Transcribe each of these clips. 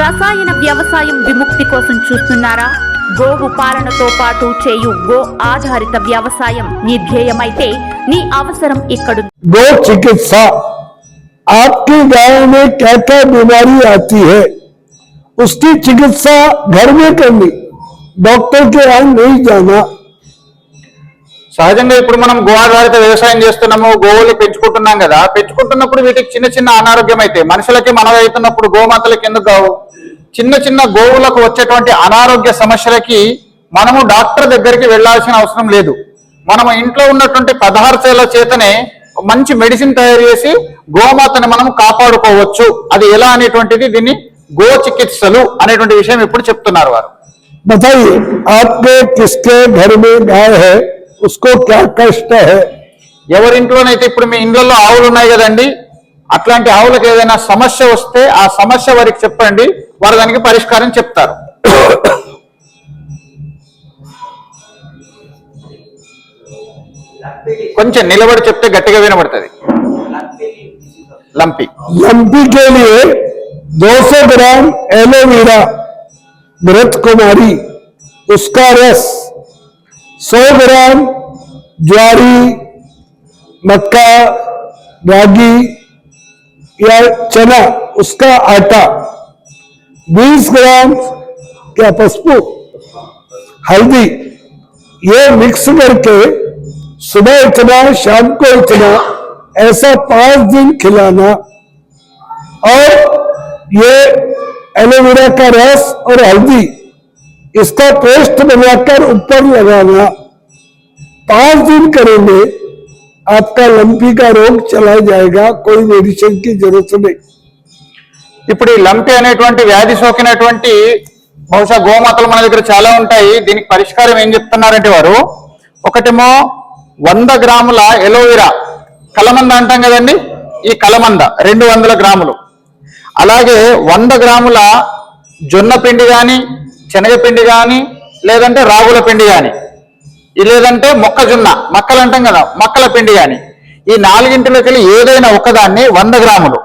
రసాయన వ్యవసాయం విముక్తి కోసం చూస్తున్నారా? గోవు పాలనతో పాటు చేయు గో ఆధారిత వ్యవసాయం నీ ధ్యేయమైతే నీ అవసరం ఇక్కడ. गो चिकित्सा, आपकी गाय में क्या क्या बीमारी आती है उसकी चिकित्सा घर में करनी, डॉक्टर के यहाँ नहीं जाना. సహజంగా ఇప్పుడు మనం గో ఆధారిత వ్యవసాయం చేస్తున్నాము, గోవులు పెంచుకుంటున్నాం కదా. పెంచుకుంటున్నప్పుడు వీటికి చిన్న చిన్న అనారోగ్యం అయితే మనుషులకి మనవి అవుతున్నప్పుడు గోమాతలకి ఎందుకు కావు? చిన్న చిన్న గోవులకు వచ్చేటువంటి అనారోగ్య సమస్యలకి మనము డాక్టర్ దగ్గరికి వెళ్లాల్సిన అవసరం లేదు. మనం ఇంట్లో ఉన్నటువంటి పదార్థాల చేతనే మంచి మెడిసిన్ తయారు చేసి గోమాతని మనం కాపాడుకోవచ్చు. అది ఎలా అనేటువంటిది దీన్ని గో చికిత్సలు అనేటువంటి విషయం ఇప్పుడు చెప్తున్నారు వారు. बताइए, आपके किसके घर में गाय है, उसको क्या कष्ट है? ఎవరింట్లోనైతే ఇప్పుడు మీ ఇండ్లలో ఆవులు ఉన్నాయి కదండి, అట్లాంటి ఆవులకు ఏదైనా సమస్య వస్తే ఆ సమస్య వారికి చెప్పండి, వారు దానికి పరిష్కారం చెప్తారు. కొంచెం నిలబడి చెప్తే గట్టిగా వినబడుతుంది. లంపి लंपी के लिए 200 ग्राम एलोवेरा, मृत कुमारी, उसका रस, 100 ग्राम ज्वारी, मक्का, रागी या चना उसका आटा, 20 ग्राम क्या पसपू, हल्दी, ये मिक्स करके सुबह इतना शाम को इतना ऐसा 5 दिन खिलाना. और ये एलोवेरा का रस और हल्दी इसका पेस्ट बनाकर ऊपर लगाना. 5 दिन करेंगे, आपका लंपी का रोग चला जाएगा, कोई मेडिसिन की जरूरत नहीं. ఇప్పుడు ఈ లంపి అనేటువంటి వ్యాధి సోకినటువంటి బహుశా గోమాతలు మన దగ్గర చాలా ఉంటాయి. దీనికి పరిష్కారం ఏం చెప్తున్నారంటే వారు, ఒకటేమో 100 గ్రాముల ఎలోవెరా, కలమంద అంటాం కదండి, ఈ కలమంద 200 గ్రాములు, అలాగే 100 గ్రాముల జొన్న పిండి కానీ, శనగపిండి కానీ, లేదంటే రాగుల పిండి కానీ, లేదంటే మొక్కజొన్న మక్కలు అంటాం కదా, మక్కల పిండి కానీ, ఈ 4గింటిలోకి వెళ్ళి ఏదైనా ఒకదాన్ని 100 గ్రాములు,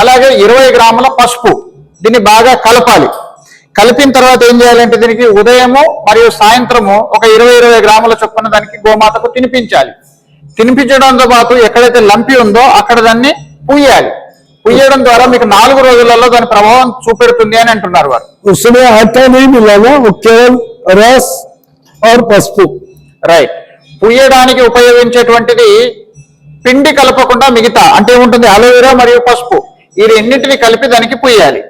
అలాగే 20 గ్రాముల పసుపు, దీన్ని బాగా కలపాలి. కలిపిన తర్వాత ఏం చేయాలంటే దీనికి ఉదయము మరియు సాయంత్రము ఒక 20 గ్రాముల చొప్పున దానికి గోమాతకు తినిపించాలి. తినిపించడంతో పాటు ఎక్కడైతే లంపి ఉందో అక్కడ దాన్ని పూయాలి. పూయడం ద్వారా మీకు 4 రోజులలో దాని ప్రభావం చూపెడుతుంది అని అంటున్నారు వారు. उसमें आटा नहीं मिलाना, वो केवल रस और पसपू. రైట్. పూయడానికి ఉపయోగించేటువంటిది పిండి కలపకుండా మిగతా అంటే ఏముంటుంది, అలోవెరా మరియు పసుపు, ఈ రెండింటిని కలిపి దానికి పూయాలి.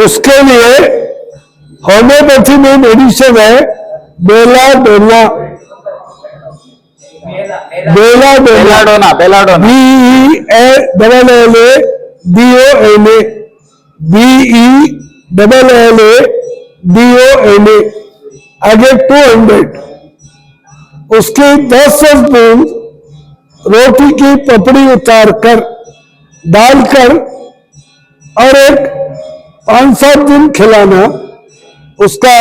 उसके लिए होम्योपैथी में मेडिसिन है बेला डोना, बेला बेलाडोना, बेलाडोना, BELLADONA, BELLADONA, आगे 200. उसकी 10 स्पून रोटी की पपड़ी उतार कर डालकर और एक 5-7 दिन खिलाना. उसका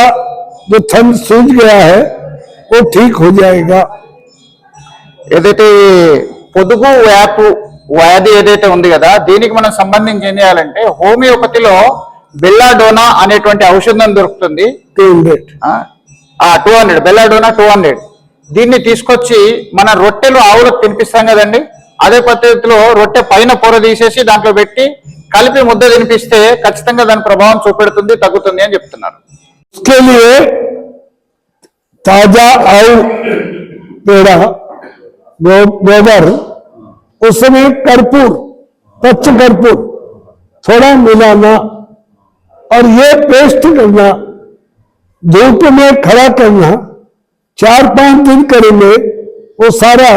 जो थन सूज गया है वो ठीक हो जाएगा. ఏదైతే పొదుగు వ్యాధి ఏదైతే ఉంది కదా, దీనికి మనం సంబంధించి ఏం చేయాలంటే హోమియోపతిలో బెల్లాడోనా అనేటువంటి ఔషధం దొరుకుతుంది. 200 బెల్లాడోనా 200. దీన్ని తీసుకొచ్చి మన రొట్టెలు ఆవులకు తినిపిస్తాం కదండి, అదే పద్ధతిలో రొట్టె పైన పొర తీసేసి దాంట్లో పెట్టి కలిపి ముద్ద తినిపిస్తే ఖచ్చితంగా దాని ప్రభావం చూపెడుతుంది, తగ్గుతుంది అని చెప్తున్నారు. उसके लिए ताजा आउ पेड़ा, गोबर, उसमें कर्पूर, पच्च कर्पूर थोड़ा मिलाना और ये पेस्ट करना, धूप में खड़ा करना. 4-5 दिन करेंगे, वो सारा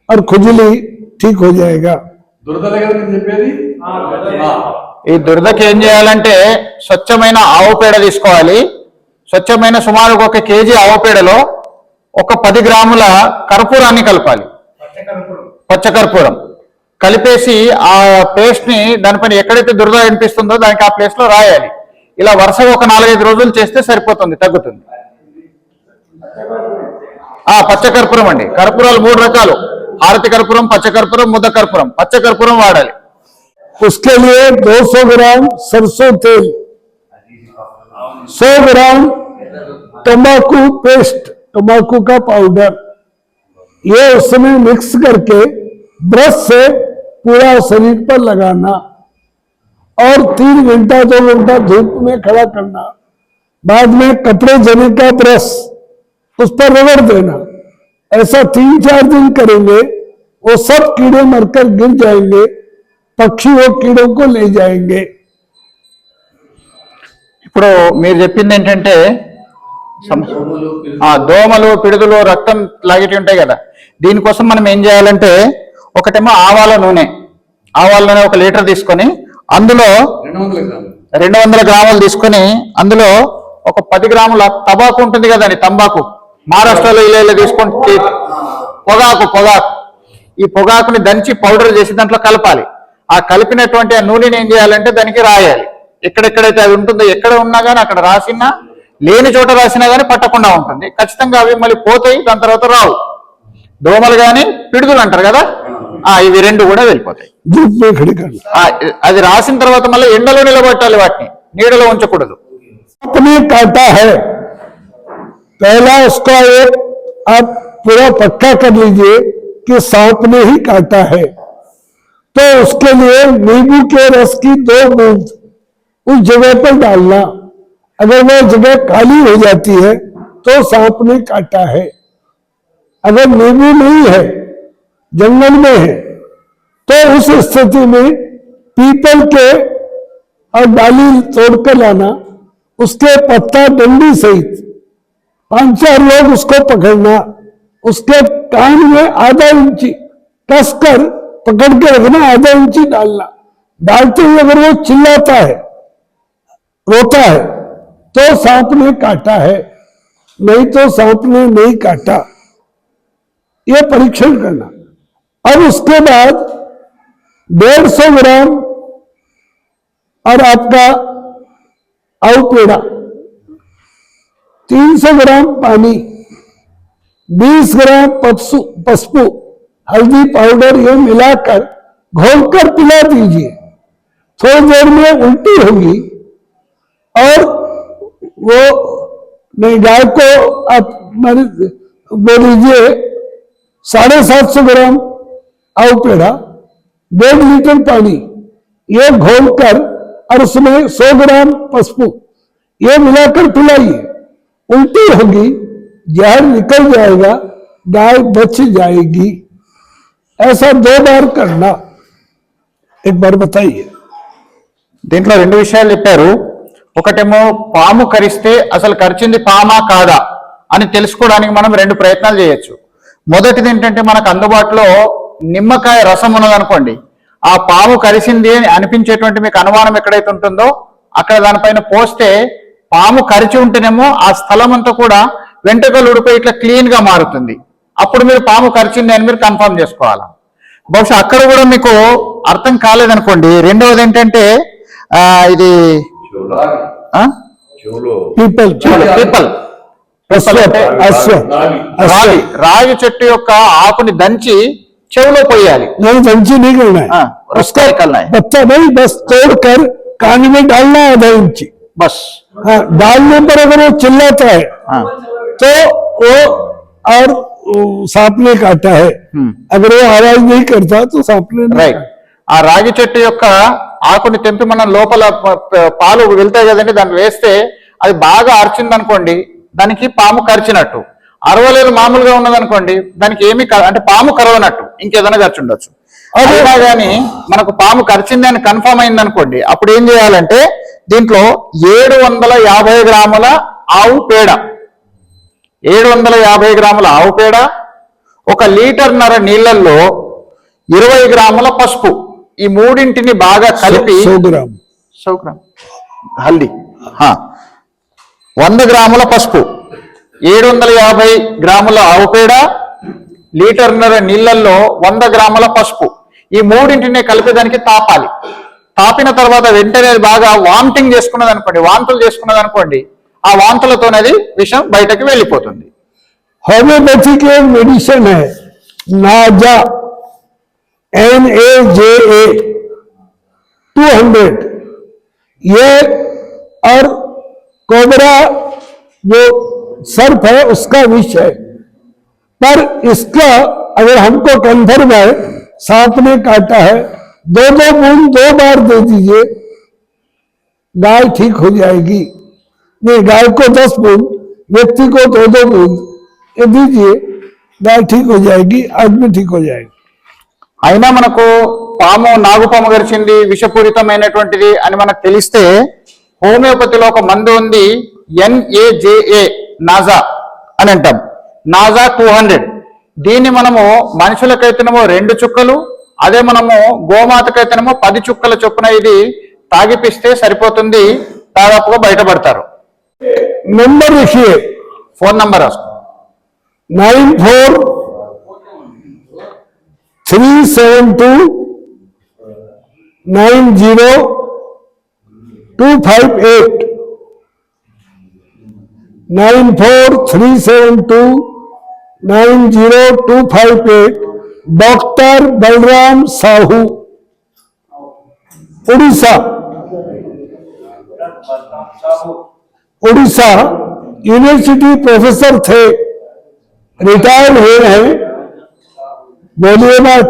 और खुजली ठीक हो जाएगा. ఈ దురదకి ఏం చేయాలంటే స్వచ్ఛమైన ఆవు పేడ తీసుకోవాలి. స్వచ్ఛమైన సుమారు 1 కేజీ ఆవు పేడలో ఒక 10 గ్రాముల కర్పూరాన్ని కలపాలి, పచ్చకర్పూరం కలిపేసి ఆ పేస్ట్ ని దానిపైన ఎక్కడైతే దురద అనిపిస్తుందో దానికి ఆ ప్లేస్ లో రాయాలి. ఇలా వరుసగా ఒక 4-5 రోజులు చేస్తే సరిపోతుంది, తగ్గుతుంది. పచ్చకర్పూరం అండి, కర్పూరాలు 3 రకాలు, హారతి కర్పూరం, పచ్చకర్పూరం, ముద్ద కర్పూరం. పచ్చకర్పూరం వాడాలి. उसके लिए 200 ग्राम सरसों तेल, 100 ग्राम तंबाकू पेस्ट, तंबाकू का पाउडर, ये उसमें मिक्स करके ब्रश से पूरा शरीर पर लगाना और 3 घंटा 2 घंटा धूप में खड़ा करना। बाद में कपड़े जने का ब्रश उस पर रगड़ देना। ऐसा 3-4 दिन करेंगे, वो सब कीड़े मरकर गिर जाएंगे, पक्षी वो कीड़ों को ले जाएंगे। ఇప్పుడు మీరు చెప్పింది ఏంటంటే దోమలు పిడుదలు రక్తం లాగేటి ఉంటాయి కదా, దీనికోసం మనం ఏం చేయాలంటే ఒకటేమో ఆవాల నూనె 1 లీటర్ తీసుకొని అందులో 200 గ్రాములు తీసుకొని అందులో ఒక 10 గ్రాముల టబాకు ఉంటుంది కదండి, తంబాకు మహారాష్ట్రలో ఇలా తీసుకుంటే పొగాకు, ఈ పొగాకుని దంచి పౌడర్ చేసి దాంట్లో కలపాలి. ఆ కలిపినటువంటి ఆ నూనెని ఏం చేయాలంటే దానికి రాయాలి. ఎక్కడెక్కడైతే అది ఉంటుందో, ఎక్కడ ఉన్నా కానీ అక్కడ రాసినా, లేని చోట రాసినా కానీ పట్టకుండా ఉంటుంది. ఖచ్చితంగా అవి మళ్ళీ పోతాయి, దాని తర్వాత రావు. దోమలు కానీ పిడుదలు అంటారు కదా, ఇవి 2 కూడా వెళ్ళిపోతాయి. అది రాసిన తర్వాత మళ్ళీ ఎండలో నిలబెట్టాలి, వాటిని నీడలో ఉంచకూడదు. काटा है पहला उसका एक आप पूरा पक्का कर लीजिए कि सांप ने ही काटा है, तो उसके लिए नींबू के रस की 2 बूंद उस जगह पर डालना। अगर वह जगह काली हो जाती है तो सांप ने काटा है। अगर नींबू नहीं है, जंगल में है, तो उस स्थिति में पीपल के और डाली तोड़कर लाना, उसके पत्ता डंडी सहित 5-4 लोग उसको पकड़ना, उसके कान में आधा इंची कसकर पकड़ के रखना, आधा इंची डालना। डालते हुए अगर वो चिल्लाता है, रोता है, तो सांप ने काटा है, नहीं तो सांप ने नहीं काटा। ये परीक्षण करना। अब उसके बाद 150 ग्राम और आपका आउ पेड़ा, 300 ग्राम पानी, 20 ग्राम पसपू, हल्दी पाउडर, ये मिलाकर घोलकर पिला दीजिए। थोड़ी देर में उल्टी होगी और वो नहीं, गाय को आप बोल दीजिए 750 ग्राम आउ पेड़ा, 1.5 लीटर पानी, ये घोलकर और उसमें 100 ग्राम पसपू, ये मिलाकर पिलाइए। उल्टी होगी, जहर निकल जाएगा, गाय बच जाएगी। ऐसा 2 बार करना। एक बार बताइए। దీంట్లో 2 విషయాలు చెప్పారు. ఒకటేమో పాము కరిస్తే అసలు కరిచింది పామా కాదా అని తెలుసుకోవడానికి మనం 2 ప్రయత్నాలు చేయొచ్చు. మొదటిది ఏంటంటే, మనకు అందుబాటులో నిమ్మకాయ రసం ఉన్నదనుకోండి, ఆ పాము కరిసింది అని అనిపించేటువంటి మీకు అనుమానం ఎక్కడైతే ఉంటుందో అక్కడ దానిపైన పోస్తే, పాము కరిచి ఉంటేనేమో ఆ స్థలం అంతా కూడా వెంట్రుకలు ఊడిపోయి ఇట్లా క్లీన్ గా మారుతుంది. అప్పుడు మీరు పాము కరిచింది అని మీరు కన్ఫర్మ్ చేసుకోవాలి. బహుశా అక్కడ కూడా మీకు అర్థం కాలేదనుకోండి. రెండవది ఏంటంటే, ఇది రాగి చెట్టు యొక్క ఆకుని దంచి చెవులో పోయాలి. దంచి बस तोड़कर कान में डालना, आधा इंची बस। डालने पर अगर वो चिल्लाता है तो वो और सांप ने काटा है, अगर वो आवाज नहीं करता तो सांप ने రైట్. ఆ రాగి చెట్టు యొక్క ఆకుని తెంపి మనం లోపల పాలు వెళ్తాయి కదండి, దాన్ని వేస్తే అది బాగా అరిచింది అనుకోండి, దానికి పాము కరిచినట్టు. అరవలేదు మామూలుగా ఉన్నదనుకోండి, దానికి ఏమి అంటే పాము కరవనట్టు, ఇంకేదైనా ఖర్చు ఉండొచ్చు. అలా కానీ మనకు పాము కరిచింది అని కన్ఫర్మ్ అయింది అనుకోండి, అప్పుడు ఏం చేయాలంటే దీంట్లో 750 గ్రాముల ఆవు పేడ, 750 గ్రాముల ఆవు పేడ, 1 లీటర్న్నర నీళ్లలో 20 గ్రాముల పసుపు, ఈ మూడింటిని బాగా కలిపి 100 గ్రామ్ హల్దీ, 100 గ్రాముల పసుపు, 750 గ్రాముల ఆవు పేడ, లీటర్న్నర నీళ్లలో 100 గ్రాముల పసుపు, ఈ మూడింటిని కలిపి దానికి తాపాలి. తాపిన తర్వాత వెంటనే బాగా వామిటింగ్ చేసుకున్నది అనుకోండి, వాంతులు చేసుకున్నది అనుకోండి, ఆ వాంతులతోనేది విషం బయటకు వెళ్ళిపోతుంది. होम्योपैथी की एक मेडिसिन है नाजा, NAJA, 200 ये, और कोबरा जो सर्प है उसका विष है। पर इसका अगर हमको कंफर्म है सांप ने काटा है, 2-2 बूंद 2 बार दे दीजिए, गाय ठीक हो जाएगी। नहीं, गाय को 10 बूंद, व्यक्ति को 2-2 बूंद ये दीजिए, गाय ठीक हो जाएगी, आदमी ठीक हो जाएगी। అయినా మనకు పాము నాగుపాము గరిచింది విషపూరితమైనటువంటిది అని మనకు తెలిస్తే హోమియోపతిలో ఒక మందు ఉంది, NAJA, నాజా అని అంటాం, నాజా 200. దీన్ని మనము మనుషులకైతేనేమో 2 చుక్కలు, అదే మనము గోమాతకైతేనేమో 10 చుక్కల చొప్పున ఇది తాగిపిస్తే సరిపోతుంది, దాదాపుగా బయటపడతారు। नंबर लिखिए, ఫోన్ నంబర్ రాసుకో, 9437290258, 9437290258, doctor Balram Sahu, Orissa university professor थे, रिटायर्ड हुए हैं, बोलिए बात।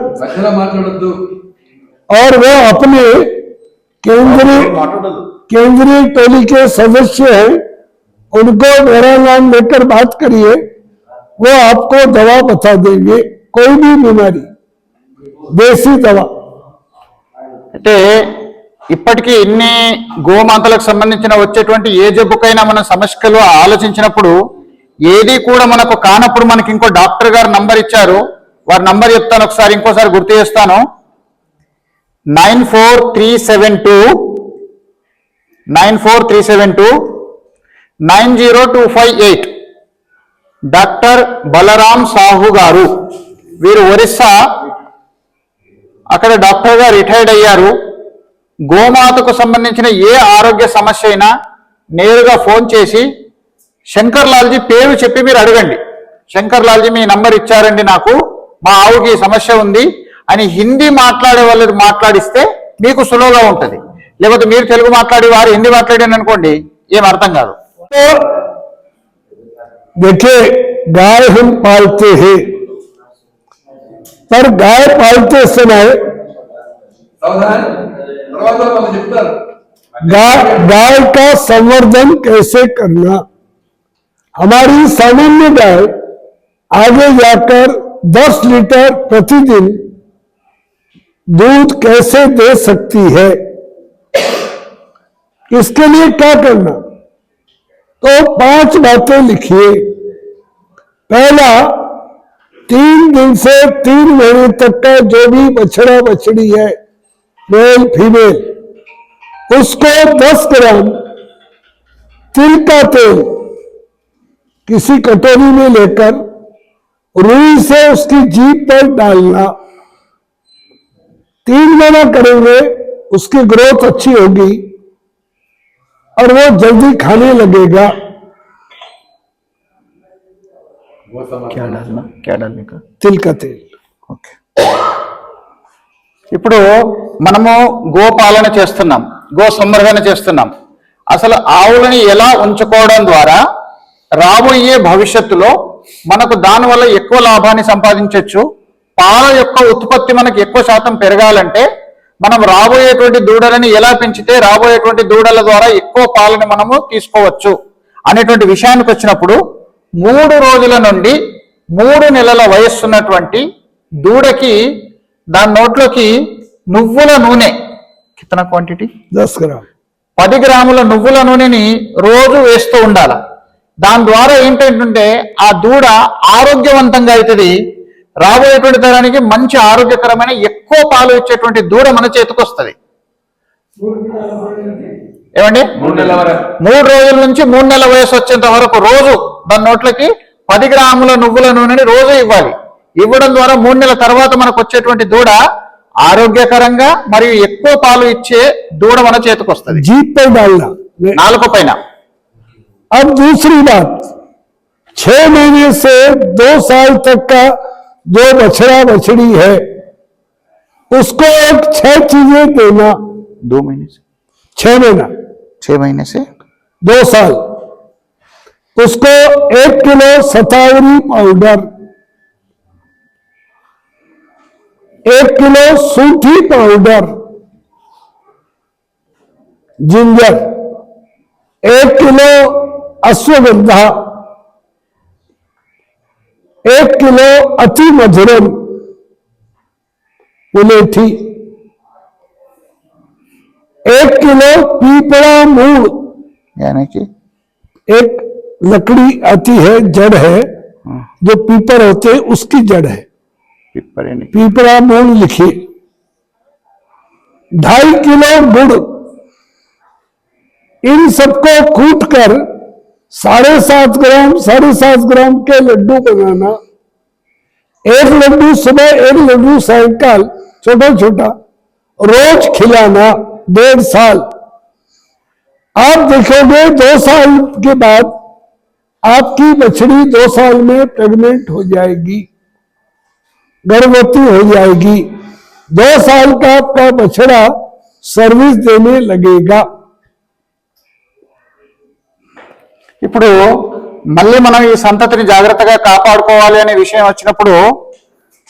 और वो अपने केंद्रीय टोली के सदस्य हैं, उनको मेरा नाम लेकर बात करिए, वो आपको दवा बता देंगे, कोई भी बीमारी, देसी दवा। అంటే ఇప్పటికీ ఇన్ని గోమాతలకు సంబంధించిన వచ్చేటువంటి ఏ జబ్బుకైనా మన సమస్యలు ఆలోచించినప్పుడు ఏది కూడా మనకు కానప్పుడు మనకి ఇంకో డాక్టర్ గారు నంబర్ ఇచ్చారు, వారి నంబర్ చెప్తాను ఒకసారి, ఇంకోసారి గుర్తు చేస్తాను, 9437290258, డాక్టర్ బలరాం సాహు గారు, వీరు ఒరిస్సా, అక్కడ డాక్టర్ గా రిటైర్డ్ అయ్యారు। గోమాతకు సంబంధించిన ఏ ఆరోగ్య సమస్య అయినా నేరుగా ఫోన్ చేసి శంకర్ లాల్జీ పేరు చెప్పి మీరు అడగండి, శంకర్ లాల్జీ మీ నంబర్ ఇచ్చారండి నాకు, మా ఆవుకి ఈ సమస్య ఉంది అని హిందీ మాట్లాడే వాళ్ళు మాట్లాడిస్తే మీకు సులువుగా ఉంటుంది, లేకపోతే మీరు తెలుగు మాట్లాడి వారు హిందీ మాట్లాడారు అనుకోండి ఏం అర్థం కాదు। देखिए, गाय हम पालते हैं, पर गाय पालते समय गाय का संवर्धन कैसे करना। हमारी सामान्य गाय आगे जाकर 10 लीटर प्रतिदिन दूध कैसे दे सकती है, इसके लिए क्या करना, तो 5 बातें लिखिए। पहला, 3 दिन से 3 महीने तक का जो भी बछड़ा बछड़ी है, मेल फीमेल, उसको 10 ग्राम तिल का तेल किसी कटोरी में लेकर रुई से उसकी जीभ पर डालना। 3 महीना करेंगे, उसकी ग्रोथ अच्छी होगी और वो जल्दी खाने लगेगा। क्या डालने का? तिल का तेल। ఓకే, ఇప్పుడు మనము గోపాలన చేస్తున్నాం, గో సంవర్ధన చేస్తున్నాం, అసలు ఆవులని ఎలా ఉంచుకోవడం ద్వారా రాబోయే భవిష్యత్తులో మనకు దానివల్ల ఎక్కువ లాభాన్ని సంపాదించవచ్చు, పాల యొక్క ఉత్పత్తి మనకు ఎక్కువ శాతం పెరగాలంటే మనం రాబోయేటువంటి దూడలని ఎలా పెంచితే రాబోయేటువంటి దూడల ద్వారా ఎక్కువ పాలని మనము తీసుకోవచ్చు అనేటువంటి విషయానికి వచ్చినప్పుడు 3 రోజుల నుండి 3 నెలల వయస్సున్నటువంటి దూడకి దాని నోట్లోకి నువ్వుల నూనె కితన క్వాంటిటీ 10 గ్రామ్ 10 గ్రాముల నువ్వుల నూనెని రోజు వేస్తూ ఉండాలి। దాని ద్వారా ఏంటంటే ఆ దూడ ఆరోగ్యవంతంగా అవుతుంది, రాబోయేటువంటి తరానికి మంచి ఆరోగ్యకరమైన ఎక్కువ పాలు ఇచ్చేటువంటి దూడ మన చేతికి వస్తుంది। ఏమండి, 3 రోజుల నుంచి 3 నెలల వయసు వచ్చేంత వరకు రోజు దాని నోట్లకి 10 గ్రాముల నువ్వుల నూనెని రోజు ఇవ్వాలి। ఇవ్వడం ద్వారా 3 నెలల తర్వాత మనకు వచ్చేటువంటి దూడ ఆరోగ్యకరంగా మరియు ఎక్కువ పాలు ఇచ్చే దూడ మన చేతికి వస్తుంది। जीप पर डालना, నాలుక పైన। अब दूसरी बात, 6 महीने से 2 साल तक का जो बछड़ा बछड़ी है उसको 6 चीजें देना। 2 महीने से 6 महीना 6 महीने से 2 साल, उसको 1 किलो शतावरी पाउडर, 1 किलो सूठी powder, ginger, 1 kilo ashwagandha, 1 kilo अति मधुरम मुलेठी, 1 किलो पीपड़ा मूल, यानी कि एक लकड़ी आती है, जड़ है, जो पीपर होते हैं उसकी जड़ है, पिपर यानी पीपड़ा मूल लिखिए। 2.5 किलो गुड़, इन सबको कूट कर 7.5 ग्राम के लड्डू बनाना। 1 लड्डू सुबह, 1 लड्डू सायंकाल, छोटा छोटा, रोज खिलाना 1.5 साल। आप देखोगे 2 साल के बाद आपकी बछड़ी 2 साल में प्रेग्नेंट हो जाएगी, गर्भवती हो जाएगी। 2 साल का आपका बछड़ा सर्विस देने लगेगा। ఇప్పుడు మళ్ళీ మనం ఈ సంతతిని జాగ్రత్తగా కాపాడుకోవాలి అనే విషయం వచ్చినప్పుడు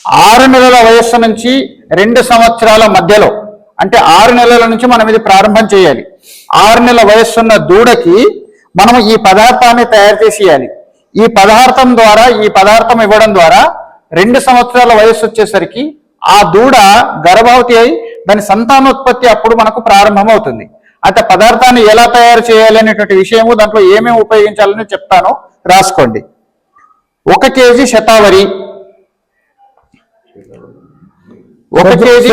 6 నెలల వయస్సు నుంచి 2 సంవత్సరాల మధ్యలో, అంటే 6 నెలల నుంచి మనం ఇది ప్రారంభం చేయాలి. 6 నెలల వయస్సున్న దూడకి మనం ఈ పదార్థాన్ని తయారు చేసేయాలి. ఈ పదార్థం ఇవ్వడం ద్వారా 2 సంవత్సరాల వయస్సు వచ్చేసరికి ఆ దూడ గర్భవతి అయి దాని సంతానోత్పత్తి అప్పుడు మనకు ప్రారంభమవుతుంది. అయితే పదార్థాన్ని ఎలా తయారు చేయాలి అనేటువంటి విషయము, దాంట్లో ఏమేమి ఉపయోగించాలని చెప్తాను, రాసుకోండి. 1 కేజీ శతావరి, 1 కేజీ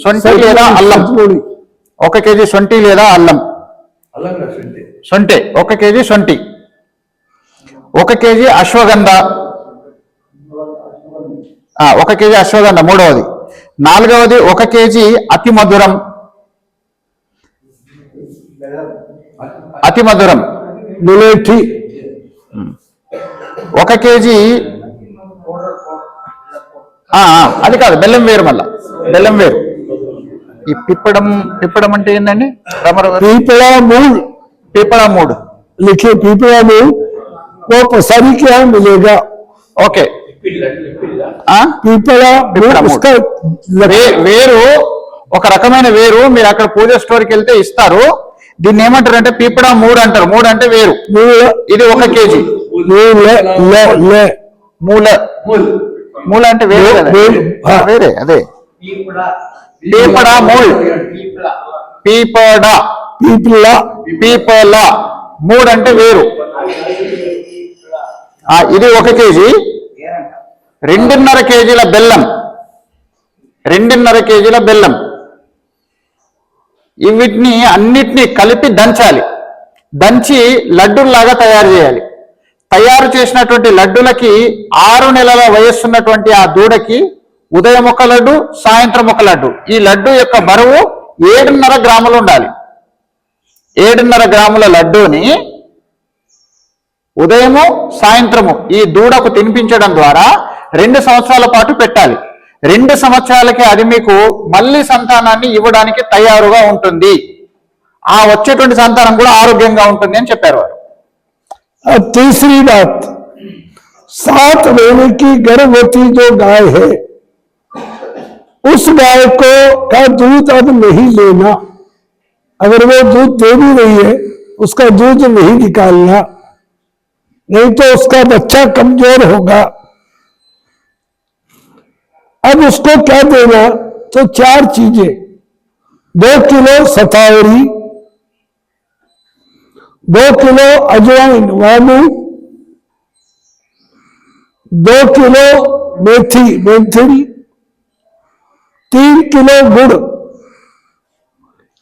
సొంటి లేదా అల్లం, 1 కేజీ సొంటి లేదా అల్లం, సొంటే 1 కేజీ సొంటి, 1 కేజీ అశ్వగంధ, 1 కేజీ అశ్వగంధ మూడవది. 4వది 1 కేజీ అతి మధురం, అతి మధురం ములేఠి, 1 కేజీ, అది కాదు బెల్లం వేరు, మళ్ళా బెల్లం వేరు. ఈ పిప్పడం అంటే ఏంటండి? पीपड़ा मूल, పీపళ మూడు लिखिए पीपड़ा मूल, वो पसारी क्या मिलेगा? ఓకే. पीपड़ा मूल, उसका వేరు ఒక రకమైన వేరు, మీరు అక్కడ పూజ స్టోర్కి వెళ్తే ఇస్తారు. దీన్ని ఏమంటారు అంటే పీపడా మూడు అంటారు. మూడు అంటే వేరు. ఇది 1 కేజీ. మూల అంటే వేరే కదా, వేరే అదే పీపడా మూల్, పీపళ మూడు అంటే వేరు. ఇది 1 కేజీ. 2.5 కేజీల బెల్లం, 2.5 కేజీల బెల్లం. వీటిని అన్నిటినీ కలిపి దంచాలి. దంచి లడ్డూల్లాగా తయారు చేయాలి. తయారు చేసినటువంటి లడ్డులకి 6 నెలల వయస్సున్నటువంటి ఆ దూడకి ఉదయం 1 లడ్డు, సాయంత్రం 1 లడ్డు. ఈ లడ్డు యొక్క బరువు 7.5 గ్రాములు ఉండాలి. 7.5 గ్రాముల లడ్డూని ఉదయము సాయంత్రము ఈ దూడకు తినిపించడం ద్వారా 2 సంవత్సరాల పాటు పెట్టాలి. 2 సంవత్సరాలకి అది మీకు మళ్ళీ సంతానాన్ని ఇవ్వడానికి తయారుగా ఉంటుంది. ఆ వచ్చేటువంటి సంతానం కూడా ఆరోగ్యంగా ఉంటుంది అని చెప్పారు వారు. तीसरी बात, 7 महीने की गर्भवती जो गाय है, उस गाय को का दूध अब नहीं लेना। अगर वो दूध दे भी रही है, उसका दूध नहीं निकालना, नहीं तो उसका बच्चा कमजोर होगा। अब उसको क्या देना? तो 4 चीजें, 2 किलो शतावरी, 2 किलो अजवाइन वामू, 2 किलो मेथिल, 3 किलो गुड़।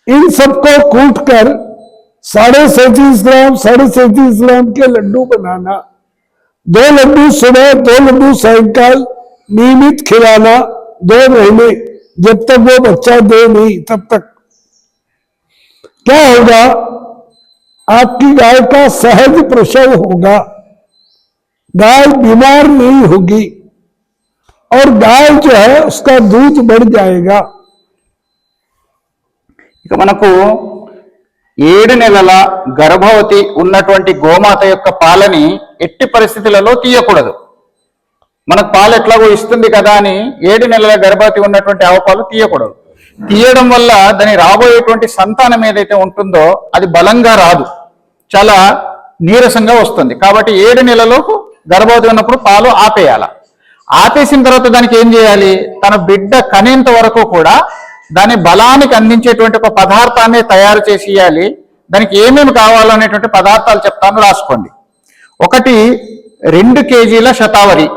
इन सबको कूट कर 37.5 ग्राम के लड्डू बनाना। 2 लड्डू सुबह, 2 लड्डू सायंकाल, नियमित खिलाना 2 महीने, जब तक वो बच्चा दे नहीं तब तक। क्या होगा? आपकी गाय का सहज प्रसव होगा, गाय बीमार नहीं होगी और गाय जो है उसका दूध बढ़ जाएगा। ఇక మనకు 7 నెలల గర్భవతి ఉన్నటువంటి గోమాత యొక్క పాలని ఎట్టి పరిస్థితులలో తీయకూడదు. మనకు పాలు ఎట్లాగో ఇస్తుంది కదా అని 7 నెలల గర్భవతి ఉన్నటువంటి ఆవు పాలు తీయకూడదు. తీయడం వల్ల దాని రాబోయేటువంటి సంతానం ఏదైతే ఉంటుందో అది బలంగా రాదు, చాలా నీరసంగా వస్తుంది. కాబట్టి 7 నెలలకు గర్భవతి ఉన్నప్పుడు పాలు ఆపేయాల. ఆపేసిన తర్వాత దానికి ఏం చేయాలి, తన బిడ్డ కనేంత వరకు కూడా దాని బలానికి అందించేటువంటి ఒక పదార్థాన్ని తయారు చేసి ఇవ్వాలి. దానికి ఏమేమి కావాలనేటువంటి పదార్థాలు చెప్తాను, రాసుకోండి. 1 2 కేజీల శతావరి,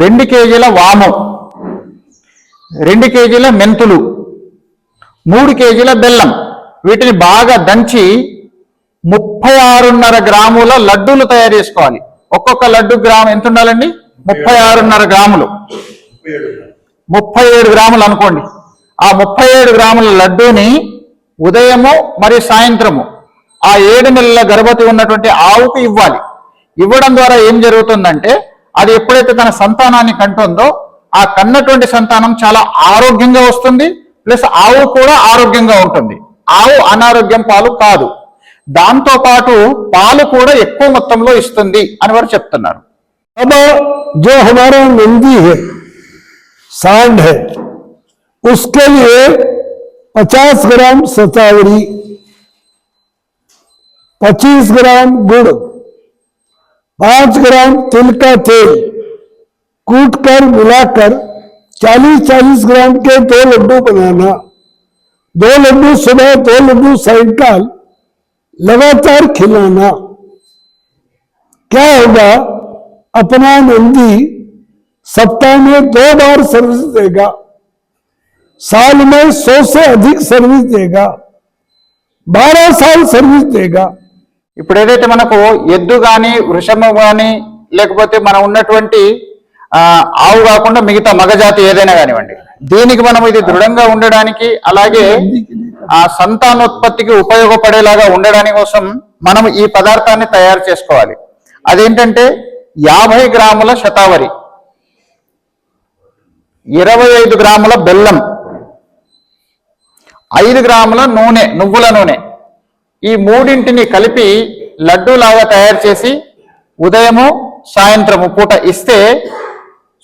2 కేజీల వాము, 2 కేజీల మెంతులు, 3 కేజీల బెల్లం. వీటిని బాగా దంచి 36.5 గ్రాముల లడ్డూలు తయారు చేసుకోవాలి. ఒక్కొక్క లడ్డు గ్రాము ఎంత ఉండాలండి? 36.5 గ్రాములు, 37 గ్రాములు అనుకోండి. ఆ 37 గ్రాముల లడ్డూని ఉదయము మరియు సాయంత్రము ఆ 7 నెలల గర్భవతి ఉన్నటువంటి ఆవుకు ఇవ్వాలి. ఇవ్వడం ద్వారా ఏం జరుగుతుందంటే అది ఎప్పుడైతే తన సంతానాన్ని కంటుందో ఆ కన్నటువంటి సంతానం చాలా ఆరోగ్యంగా వస్తుంది, ప్లస్ ఆవు కూడా ఆరోగ్యంగా ఉంటుంది. ఆవు అనారోగ్యం పాలు కాదు, దాంతో పాటు పాలు కూడా ఎక్కువ మొత్తంలో ఇస్తుంది అని వారు చెప్తున్నారు. अब जो हमारा नंदी है, सांड है, उसके लिए 50 ग्राम शतावरी, 25 ग्राम गुड़, 5 ग्राम तिल का तेल कूटकर मिलाकर 40-40 ग्राम के 2 लड्डू बनाना. 2 लड्डू सुबह, 2 लड्डू सायंकाल लगातार खिलाना. क्या होगा, अपना नंदी सप्ताह में 2 बार सर्विस देगा, साल में 100 से अधिक सर्विस देगा, 12 साल सर्विस देगा. ఇప్పుడు ఏదైతే మనకు ఎద్దు కానీ వృషభం కానీ లేకపోతే మనం ఉన్నటువంటి ఆవు కాకుండా మిగతా మగజాతి ఏదైనా కానివ్వండి, దీనికి మనం ఇది దృఢంగా ఉండడానికి అలాగే ఆ సంతానోత్పత్తికి ఉపయోగపడేలాగా ఉండడానికి కోసం మనం ఈ పదార్థాన్ని తయారు చేసుకోవాలి. అదేంటంటే 50 గ్రాముల శతావరి, 25 గ్రాముల బెల్లం, 5 గ్రాముల నూనె, నువ్వుల నూనె. ఈ మూడింటిని కలిపి లడ్డూలాగా తయారు చేసి ఉదయము సాయంత్రము పూట ఇస్తే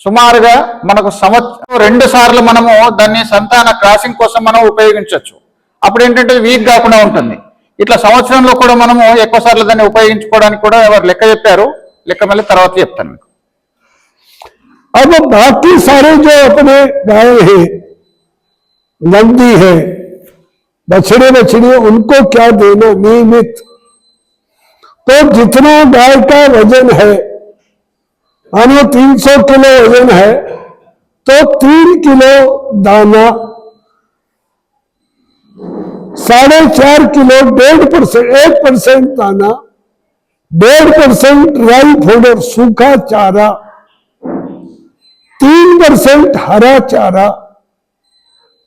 సుమారుగా మనకు సంవత్సరం 2 సార్లు మనము దాన్ని సంతాన క్రాసింగ్ కోసం మనం ఉపయోగించవచ్చు. అప్పుడు ఏంటంటే వీక్ కాకుండా ఉంటుంది. ఇట్లా సంవత్సరంలో కూడా మనము ఎక్కువ సార్లు దాన్ని ఉపయోగించుకోవడానికి కూడా ఎవరు లెక్క చెప్పారు, లెక్క మళ్ళీ తర్వాత చెప్తాను మీకు. अब बाकी सारे जो अपने गाय है, नंदी है, बछड़े बछड़ी, उनको क्या देना नियमित, तो जितना गाय का वजन है, मानो 300 किलो वजन है, तो 3 किलो दाना, 4.5 किलो, 1.5%, 1% दाना, 1.5% ड्राई फूडर सूखा चारा, 3% हरा चारा,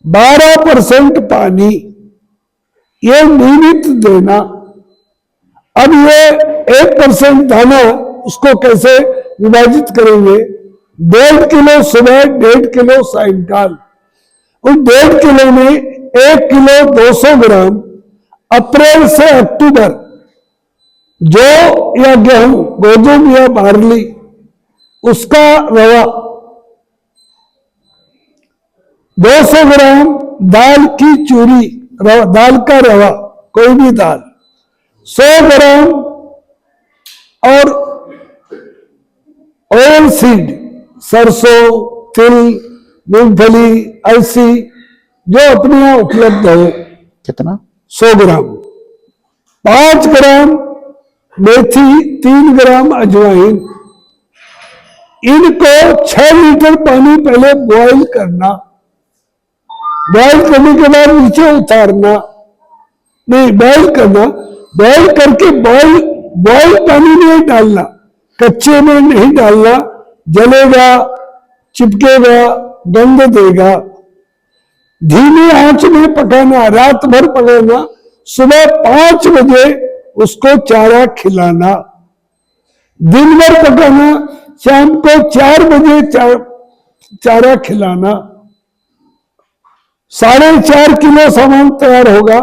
12% पानी, ये नियमित देना. अब ये 1% दाना उसको कैसे विभाजित करेंगे? 1.5 किलो सुबह, 1.5 किलो सायंकाल. उस 1.5 किलो में 1 किलो 200 ग्राम अप्रैल से अक्टूबर जो या गेहूं, गोधूम या बार्ली, उसका रवा, 200 ग्राम दाल की चूरी, दाल का रवा, कोई भी दाल, 100 ग्राम और ऑयल सीड, सरसों, तिल, मूंगफली, ऐसी जो अपने यहाँ उपलब्ध हो. कितना? 100 ग्राम, 5 ग्राम मेथी, 3 ग्राम अजवाइन. इनको 6 लीटर पानी पहले बॉईल करना. बॉईल करने के बाद नीचे उतारना, नहीं बॉईल करना, बॉईल करके बॉईल पानी नहीं डालना, कच्चे में नहीं डालना, जलेगा, चिपकेगा, गंध देगा. धीमी आंच में पकाना, रात भर पकाना, सुबह 5 बजे उसको चारा खिलाना. दिन भर पकाना, शाम को 4 बजे चारा खिलाना. 4.5 किलो सामान तैयार होगा।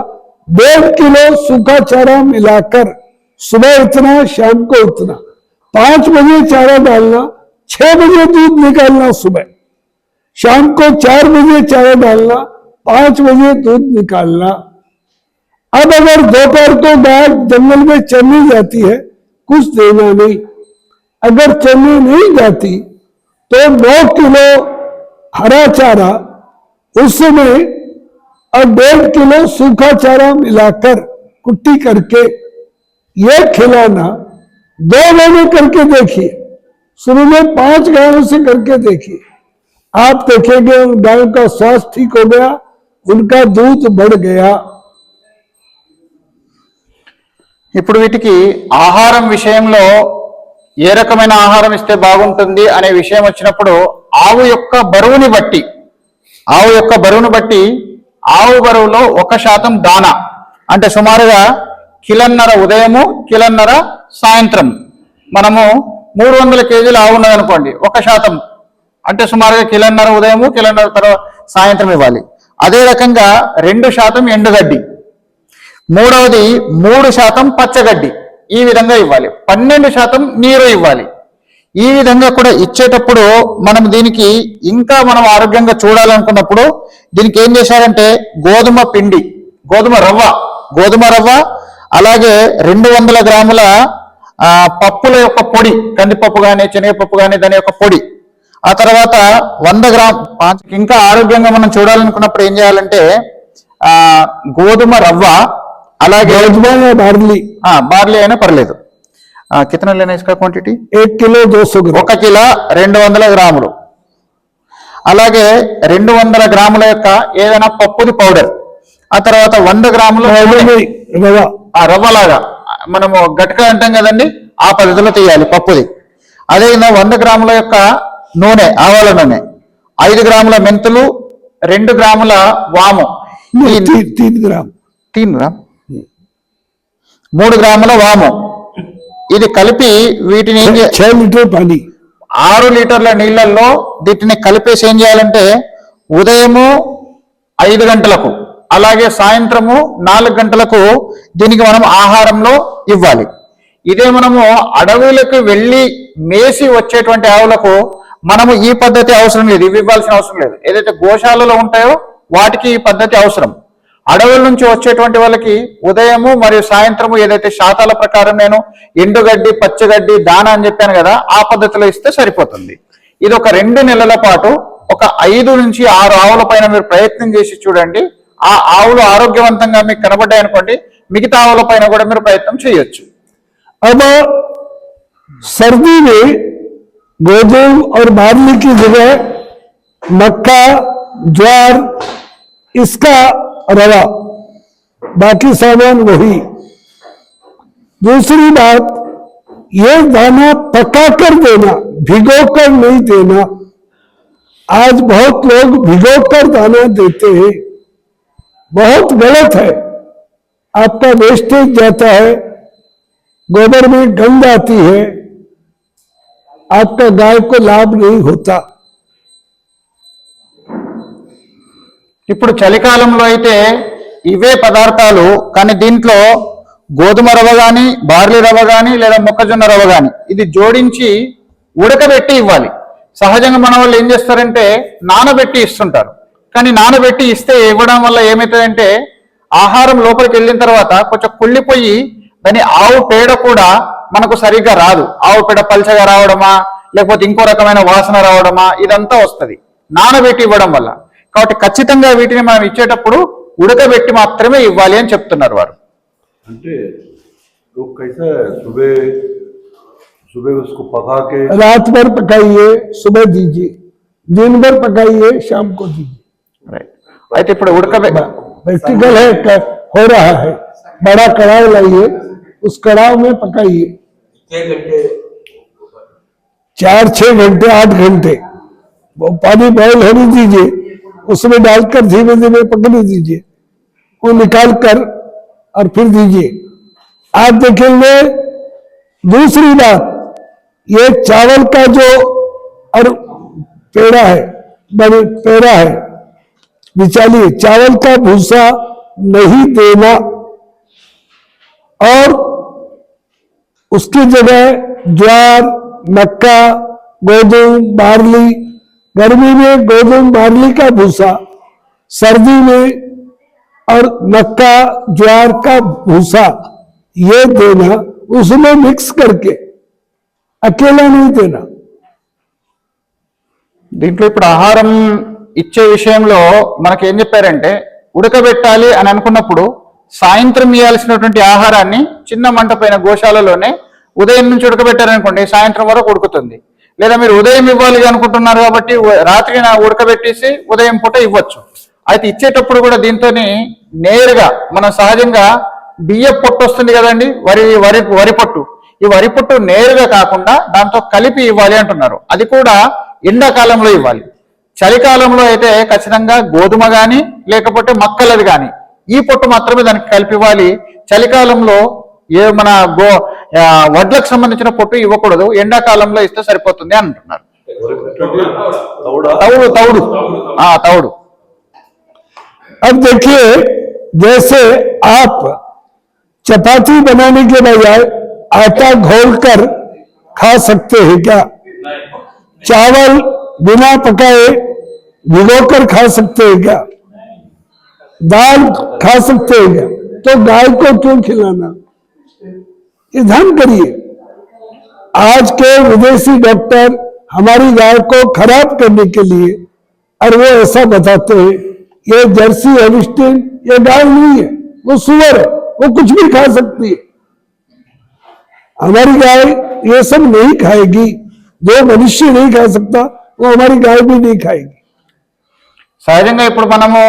1.5 किलो सूखा चारा मिलाकर सुबह इतना शाम को इतना। 5 बजे चारा डालना, 6 बजे दूध निकालना सुबह, शाम को 4 बजे चारा डालना, 5 बजे दूध निकालना। अब अगर दोपहर को गाय जंगल में चरने जाती है, कुछ देना नहीं। अगर चरने नहीं जाती तो 9 किलो हरा चारा उसमें और 1.5 किलो सूखा चारा मिलाकर कुट्टी करके ये खिलाना। 2 महीने करके देखिए, शुरू में 5 गायों से करके देखिए, आप देखेंगे उन गायों का स्वास्थ्य ठीक हो गया, उनका दूध बढ़ गया। ఇప్పుడు వీటికి ఆహారం విషయంలో ఏ రకమైన ఆహారం ఇస్తే బాగుంటుంది అనే విషయం వచ్చినప్పుడు ఆవు యొక్క బరువుని బట్టి ఆవు బరువులో 1% దానా అంటే సుమారుగా కిలోన్నర ఉదయము కిలోన్నర సాయంత్రం మనము 300 కేజీలు ఆవు ఉన్నదనుకోండి 1% అంటే సుమారుగా కిలోన్నర ఉదయము కిలోన్నర తర్వాత సాయంత్రం ఇవ్వాలి. అదే రకంగా 2% ఎండుగడ్డి, మూడవది 3% పచ్చగడ్డి, ఈ విధంగా ఇవ్వాలి. 12% నీరు ఇవ్వాలి. ఈ విధంగా కూడా ఇచ్చేటప్పుడు మనం దీనికి ఇంకా మనం ఆరోగ్యంగా చూడాలనుకున్నప్పుడు దీనికి ఏం చేశారంటే గోధుమ పిండి, గోధుమ రవ్వ, అలాగే 200 గ్రాముల పప్పుల యొక్క పొడి, కందిపప్పు కానీ శనగపప్పు కానీ దాని యొక్క పొడి, ఆ తర్వాత 100 గ్రామ్ ఇంకా ఆరోగ్యంగా మనం చూడాలనుకున్నప్పుడు ఏం చేయాలంటే గోధుమ రవ్వ, అలాగే బార్లీ అయినా పర్లేదు. కితనా లేనా Iska quantity 1 kilo 200 gram, 1 kilo 200 గ్రాములు. అలాగే 200 గ్రాముల యొక్క ఏదైనా పప్పుది పౌడర్, ఆ తర్వాత 100 గ్రాములు రవ్వలాగా మనము గట్క అంటాం కదండి, ఆ పద్ధతిలో తీయాలి పప్పుది. అదేవిధంగా 100 గ్రాముల యొక్క నూనె, ఆవాల నూనె, 5 గ్రాముల మెంతులు, 2 గ్రాముల వాము, 3 గ్రాముల వాము, ఇది కలిపి వీటిని 6 లీటర్ల నీళ్ళల్లో వీటిని కలిపేసి ఏం చేయాలంటే ఉదయము 5 గంటలకు అలాగే సాయంత్రము 4 గంటలకు దీనికి మనం ఆహారంలో ఇవ్వాలి. ఇదే మనము అడవులకు వెళ్ళి మేసి వచ్చేటువంటి ఆవులకు మనము ఈ పద్ధతి అవసరం లేదు, ఇవి ఇవ్వాల్సిన అవసరం లేదు. ఏదైతే గోశాలలో ఉంటాయో వాటికి ఈ పద్ధతి అవసరం. అడవుల నుంచి వచ్చేటువంటి వాళ్ళకి ఉదయము మరియు సాయంత్రము ఏదైతే శాతాల ప్రకారం నేను ఎండుగడ్డి పచ్చగడ్డి దానా అని చెప్పాను కదా, ఆ పద్ధతిలో ఇస్తే సరిపోతుంది. ఇది ఒక 2 నెలల పాటు ఒక 5 నుంచి 6 ఆవుల పైన మీరు ప్రయత్నం చేసి చూడండి. ఆ ఆవులు ఆరోగ్యవంతంగా మీకు కనబడ్డాయి అనుకోండి, మిగతా ఆవుల పైన కూడా మీరు ప్రయత్నం చేయొచ్చు. अब सर्दी में गोधूम और बार्ली की जगह मक्का, ज्वार, इसका रवा, बाकी सामान वही। दूसरी बात, ये दाना पकाकर देना, भिगोकर नहीं देना। आज बहुत लोग भिगोकर दाना देते हैं, बहुत गलत है। आपका वेस्टेज जाता है, गोबर में गंध आती है, आपका गाय को लाभ नहीं होता। ఇప్పుడు చలికాలంలో అయితే ఇవే పదార్థాలు, కానీ దీంట్లో గోధుమ రవ్వ కానీ బార్లీ రవ్వ కానీ లేదా మొక్కజొన్న రవ్వ కానీ ఇది జోడించి ఉడకబెట్టి ఇవ్వాలి. సహజంగా మన వాళ్ళు ఏం చేస్తారంటే నానబెట్టి ఇస్తుంటారు, కానీ నానబెట్టి ఇస్తే ఇవ్వడం వల్ల ఏమవుతుందంటే ఆహారం లోపలికి వెళ్ళిన తర్వాత కొంచెం కుళ్ళిపోయి దాని ఆవు పేడ కూడా మనకు సరిగ్గా రాదు. ఆవు పేడ పల్చగా రావడమా లేకపోతే ఇంకో రకమైన వాసన రావడమా ఇదంతా వస్తుంది నానబెట్టి ఇవ్వడం వల్ల. కాబట్టి ఖచ్చితంగా వీటిని మనం ఇచ్చేటప్పుడు ఉడకబెట్టి మాత్రమే ఇవ్వాలి అని చెప్తున్నారు వారు. అంటే सुबह उसको पका के रात भर पकाइए, सुबह दीजिए, दिन भर पकाइए, शाम को दीजिए। అయితే ఇప్పుడు प्रैक्टिकल है, हो रहा है। बड़ा कढ़ाई लाइए, उस कढ़ाई में पकाइए 4-6 घंटे 8 घंटे वो पानी बॉयल होने दीजिए, उसमें डालकर धीमे धीमे पकने दीजिए, वो निकाल कर और फिर दीजिए। आप देखेंगे। दूसरी बात, ये चावल का जो और पेड़ा है बिचाली चावल का भूसा नहीं देना और उसकी जगह ज्वार, मक्का, गोदुम, बार्ली, गर्मी में गोदुम बार्ली का भूसा, सर्दी में और मक्का ज्वार का भूसा ये देना, उसमें मिक्स करके, अकेला नहीं देना। దీంట్లో ఇప్పుడు ఆహారం ఇచ్చే విషయంలో మనకి ఏం చెప్పారంటే ఉడకబెట్టాలి అని అనుకున్నప్పుడు సాయంత్రం ఇవ్వాల్సినటువంటి ఆహారాన్ని చిన్న మంట పైన గోశాలలోనే ఉదయం నుంచి ఉడకబెట్టారనుకోండి సాయంత్రం వరకు ఉడుకుతుంది. లేదా మీరు ఉదయం ఇవ్వాలి అనుకుంటున్నారు కాబట్టి రాత్రి ఉడకబెట్టేసి ఉదయం పూట ఇవ్వచ్చు. అయితే ఇచ్చేటప్పుడు కూడా దీంతో నేరుగా మనం సహజంగా బియ్య పొట్టు వస్తుంది కదండి, వరి పొట్టు, ఈ వరి పొట్టు నేరుగా కాకుండా దాంతో కలిపి ఇవ్వాలి అంటున్నారు. అది కూడా ఎండాకాలంలో ఇవ్వాలి. చలికాలంలో అయితే ఖచ్చితంగా గోధుమ కానీ లేకపోతే మక్కలది కానీ ఈ పొట్టు మాత్రమే దానికి కలిపి ఇవ్వాలి. చలికాలంలో మన వడ్లకు సంబంధించిన పొట్టు ఇవ్వకూడదు, ఎండాకాలంలో ఇస్తే సరిపోతుంది అని అంటున్నారు. తౌడు. अब देखिए, जैसे आप चपाती बनाने के बजाय आटा घोलकर खा सकते हैं क्या? चावल बिना पकाए भिगोकर खा सकते हैं क्या? दाल खा सकते हैं क्या? तो गाय को क्यों खिलाना? ये ध्यान करिए, आज के विदेशी डॉक्टर हमारी गाय को खराब करने के लिए और वो ऐसा बताते हैं ये जर्सी होल्स्टीन ये गाय नहीं है, वो सुअर है, वो कुछ भी खा सकती है। हमारी गाय ये सब नहीं खाएगी, जो मनुष्य नहीं खा सकता वो हमारी गाय भी नहीं खाएगी। సహజంగా ఇప్పుడు మనము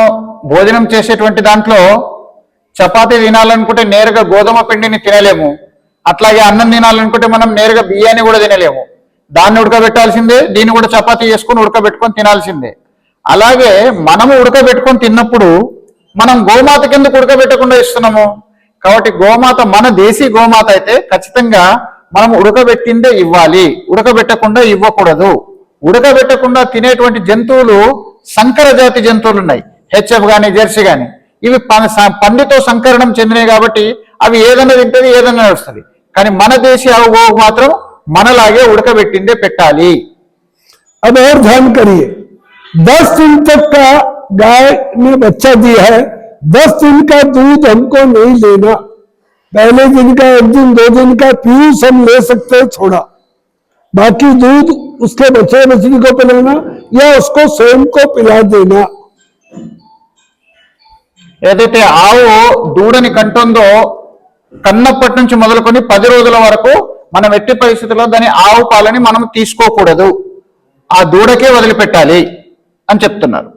భోజనం చేసేటువంటి దాంట్లో చపాతీ తినాలనుకుంటే నేరుగా గోధుమ పిండిని తినలేము, అట్లాగే అన్నం తినాలనుకుంటే మనం నేరుగా బియ్యాన్ని కూడా తినలేము. దాన్ని ఉడకబెట్టాల్సిందే, దీన్ని కూడా చపాతీ చేసుకుని ఉడకబెట్టుకొని తినాల్సిందే. అలాగే మనము ఉడకబెట్టుకొని తిన్నప్పుడు మనం గోమాత కిందకు ఉడకబెట్టకుండా ఇస్తున్నాము. కాబట్టి గోమాత మన దేశీ గోమాత అయితే ఖచ్చితంగా మనం ఉడకబెట్టిందే ఇవ్వాలి, ఉడకబెట్టకుండా ఇవ్వకూడదు. ఉడకబెట్టకుండా తినేటువంటి జంతువులు సంకర జాతి జంతువులు ఉన్నాయి, హెచ్ఎఫ్ కానీ జెర్సీ కానీ. ఇవి పందితో సంకరణం చెందినవి కాబట్టి అవి ఏదైనా తింటది, ఏదైనా వస్తుంది. కానీ మన దేశీ ఆవు గోవు మాత్రం మనలాగే ఉడకబెట్టిందే పెట్టాలి. अब और ध्यान करिए, 10 दिन तक का गाय ने बच्चा दिया है, 10 दिन का दूध हमको नहीं लेना। पहले दिन का 1 दिन 2 दिन का पीयूष हम ले सकते हैं थोड़ा, बाकी दूध उसके बच्चे बच्ची को पिलाना या उसको स्वयं को पिला देना। ఏదైతే ఆవు దూడని కంటుందో కన్నప్పటి నుంచి మొదలుకొని 10 రోజుల వరకు మనం ఎట్టి పరిస్థితుల్లో దాని ఆవు పాలని మనం తీసుకోకూడదు, ఆ దూడకే వదిలిపెట్టాలి అని చెప్తున్నారు.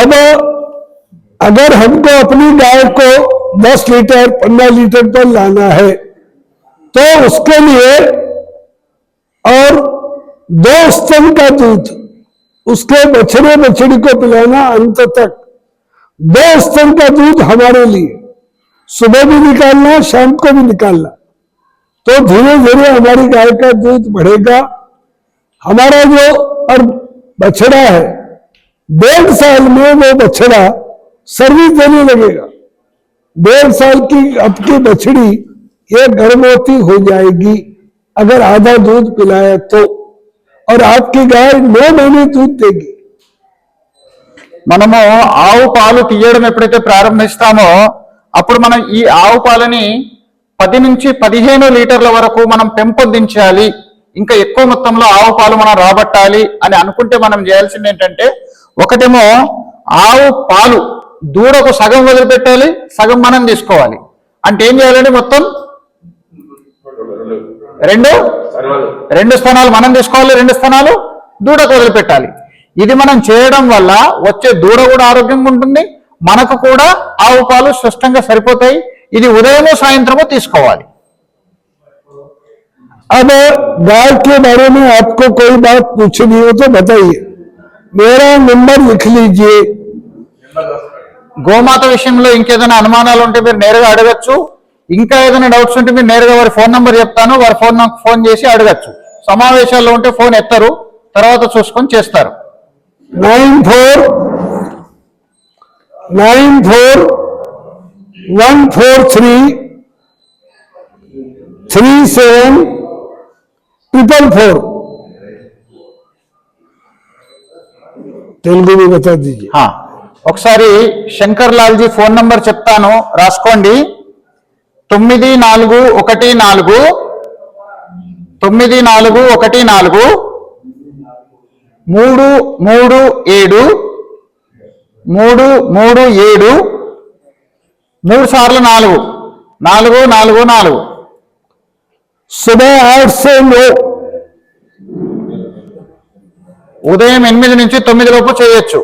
अब अगर हमको अपनी गाय को 10 लीटर 15 लीटर पर लाना है तो उसके लिए और 2 स्तन का दूध उसके बछड़े बछड़ी को पिलाना, अंत तक 2 स्तन का दूध हमारे लिए सुबह भी निकालना शाम को भी निकालना, तो धीरे धीरे हमारी गाय का दूध बढ़ेगा। हमारा जो और बछड़ा है 1.5 साल में वो बछड़ा सर्विस देने लगेगा। 1.5 साल की आपकी बछड़ी ये गर्भवती हो जाएगी अगर आधा दूध पिलाया तो, और आपकी गाय 9 महीने दूध देगी। మనము ఆవు పాలు తీయడం ఎప్పుడైతే ప్రారంభిస్తామో అప్పుడు మనం ఈ ఆవు పాలని 10 నుంచి 15 లీటర్ల వరకు మనం పెంపొందించాలి, ఇంకా ఎక్కువ మొత్తంలో ఆవు పాలు మనం రాబట్టాలి అని అనుకుంటే మనం చేయాల్సింది ఏంటంటే, ఒకటేమో ఆవు పాలు దూడకు సగం వదిలిపెట్టాలి, సగం మనం తీసుకోవాలి. అంటే ఏం చేయాలంటే మొత్తం రెండు స్థానాలు మనం తీసుకోవాలి, 2 స్థానాలు దూడకు వదిలిపెట్టాలి. ఇది మనం చేయడం వల్ల వచ్చే దూడ కూడా ఆరోగ్యంగా ఉంటుంది, మనకు కూడా ఆవు పాలు స్పష్టంగా సరిపోతాయి. ఇది ఉదయమో సాయంత్రమో తీసుకోవాలి. अब गाय के बारे में आपको कोई बात पूछनी हो तो बताइए, मेरा नंबर लिख लीजिए। గోమాత విషయంలో ఇంకేదైనా అనుమానాలు ఉంటే మీరు నేరుగా అడగచ్చు, ఇంకా ఏదైనా డౌట్స్ ఉంటే మీరు నేరుగా వారి ఫోన్ నంబర్ చెప్తాను, వారి ఫోన్ చేసి అడగచ్చు. సమావేశాల్లో ఉంటే ఫోన్ ఎత్తరు, తర్వాత చూసుకొని చేస్తారు. 94 9414337444 तेलुगु में बता दीजिए। हाँ, ఒకసారి శంకర్ లాల్ జీ ఫోన్ నంబర్ చెప్తాను, రాసుకోండి. 9414 9414 337 337 3 సార్లు 4 444 सुबह 8 से 9 ఉదయం 8 నుంచి 9 లోపు చేయొచ్చు.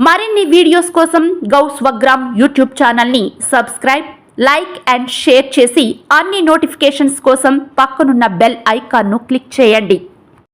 మరిన్ని వీడియోస్ కోసం గౌ స్వగ్రామ్ యూట్యూబ్ ఛానల్ ని సబ్స్క్రైబ్, లైక్ అండ్ షేర్ చేసి అన్ని నోటిఫికేషన్స్ కోసం పక్కనున్న బెల్ ఐకాన్ ను క్లిక్ చేయండి.